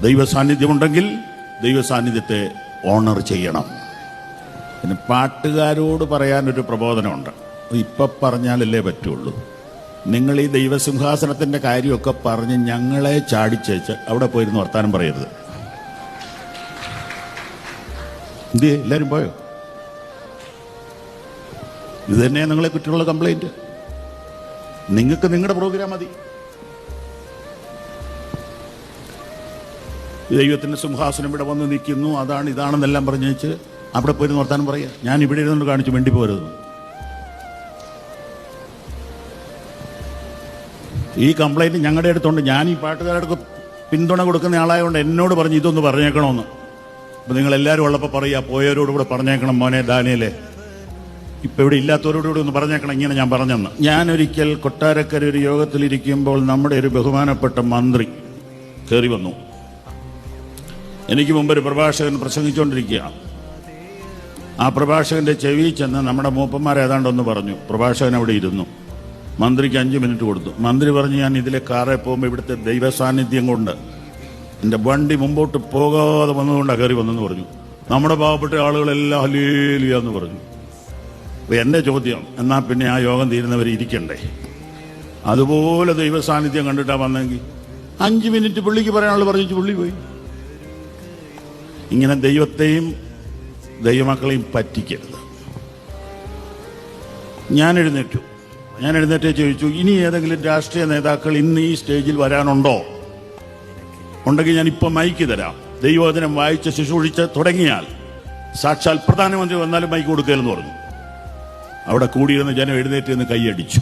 ദൈവ സാന്നിധ്യമുണ്ടെങ്കിൽ ദൈവ സാന്നിധ്യത്തെ ഓണർ ചെയ്യണം. പിന്നെ പാട്ടുകാരോട് പറയാനൊരു പ്രബോധനമുണ്ട്. ഇപ്പം പറഞ്ഞാലല്ലേ പറ്റുള്ളൂ. നിങ്ങൾ ഈ ദൈവസിംഹാസനത്തിൻ്റെ കാര്യമൊക്കെ പറഞ്ഞ് ഞങ്ങളെ ചാടിച്ചേച്ച് അവിടെ പോയിരുന്ന് വർത്താനം പറയരുത്. എന്ത് എല്ലാവരും പോയോ? ഇത് തന്നെയാണ് നിങ്ങളെ കുറിച്ചുള്ള കംപ്ലൈൻറ്റ്. നിങ്ങൾക്ക് നിങ്ങളുടെ പ്രോഗ്രാം മതി. ദൈവത്തിൻ്റെ സിംഹാസനം ഇവിടെ വന്ന് നിൽക്കുന്നു, അതാണ് ഇതാണെന്നെല്ലാം പറഞ്ഞു വെച്ച് അവിടെ പോയിരുന്ന് വർത്താനം പറയുക. ഞാൻ ഇവിടെ ഇരുന്നുകൊണ്ട് കാണിച്ചു വേണ്ടി പോരുത്. ഈ കംപ്ലൈൻറ്റ് ഞങ്ങളുടെ അടുത്തുണ്ട്. ഞാൻ ഈ പാട്ടുകാരുടെ പിന്തുണ കൊടുക്കുന്ന ആളായതുകൊണ്ട് എന്നോട് പറഞ്ഞു ഇതൊന്ന് പറഞ്ഞേക്കണമെന്ന്. അപ്പം നിങ്ങളെല്ലാവരും ഉള്ളപ്പോൾ പറയുക, പോയവരോടുകൂടെ പറഞ്ഞേക്കണം മോനെ ദാനിയേലേ, ഇപ്പം ഇവിടെ ഇല്ലാത്തവരോടുകൂടി ഒന്ന് പറഞ്ഞേക്കണം ഇങ്ങനെ ഞാൻ പറഞ്ഞെന്ന്. ഞാനൊരിക്കൽ കൊട്ടാരക്കര ഒരു യോഗത്തിലിരിക്കുമ്പോൾ നമ്മുടെ ഒരു ബഹുമാനപ്പെട്ട മന്ത്രി കയറി വന്നു. എനിക്ക് മുമ്പ് ഒരു പ്രഭാഷകൻ പ്രസംഗിച്ചുകൊണ്ടിരിക്കുകയാണ്. ആ പ്രഭാഷകന്റെ ചെവി ചെന്ന് നമ്മുടെ മൂപ്പന്മാർ ഏതാണ്ടൊന്ന് പറഞ്ഞു. പ്രഭാഷകൻ അവിടെ ഇരുന്നു. മന്ത്രിക്ക് 5 മിനിറ്റ് കൊടുത്തു. മന്ത്രി പറഞ്ഞു, ഞാൻ ഇതിലെ കാറിൽ പോകുമ്പോൾ ഇവിടുത്തെ ദൈവ സാന്നിധ്യം കൊണ്ട് എൻ്റെ വണ്ടി മുമ്പോട്ട് പോകാതെ വന്നതുകൊണ്ടാണ് കയറി വന്നെന്ന് പറഞ്ഞു. നമ്മുടെ പാവപ്പെട്ട ആളുകളെല്ലാം ഹല്ലേലൂയ എന്ന് പറഞ്ഞു. അപ്പോൾ എൻ്റെ ചോദ്യം, എന്നാൽ പിന്നെ ആ യോഗം തീരുന്നവർ ഇരിക്കണ്ടേ? അതുപോലെ ദൈവ സാന്നിധ്യം കണ്ടിട്ടാണ് വന്നെങ്കിൽ 5 മിനിറ്റ് പുള്ളിക്ക് പറയാനുള്ള പറഞ്ഞു പുള്ളി പോയി. ഇങ്ങനെ ദൈവത്തെയും ദൈവമക്കളെയും പറ്റിക്കരുത്. ഞാൻ എഴുന്നേറ്റ് ചോദിച്ചു, ഇനി ഏതെങ്കിലും രാഷ്ട്രീയ നേതാക്കൾ ഇന്ന് ഈ സ്റ്റേജിൽ വരാനുണ്ടോ? ഉണ്ടെങ്കിൽ ഞാൻ ഇപ്പം മൈക്ക് തരാം. ദൈവവചനം വായിച്ച് ശുശ്രൂഷിച്ച് തുടങ്ങിയാൽ സാക്ഷാൽ പ്രധാനമന്ത്രി വന്നാലും മൈക്ക് കൊടുക്കുകയെന്ന് പറഞ്ഞു. അവിടെ കൂടിയിരുന്ന ജനം എഴുന്നേറ്റ് നിന്ന് കൈയടിച്ചു.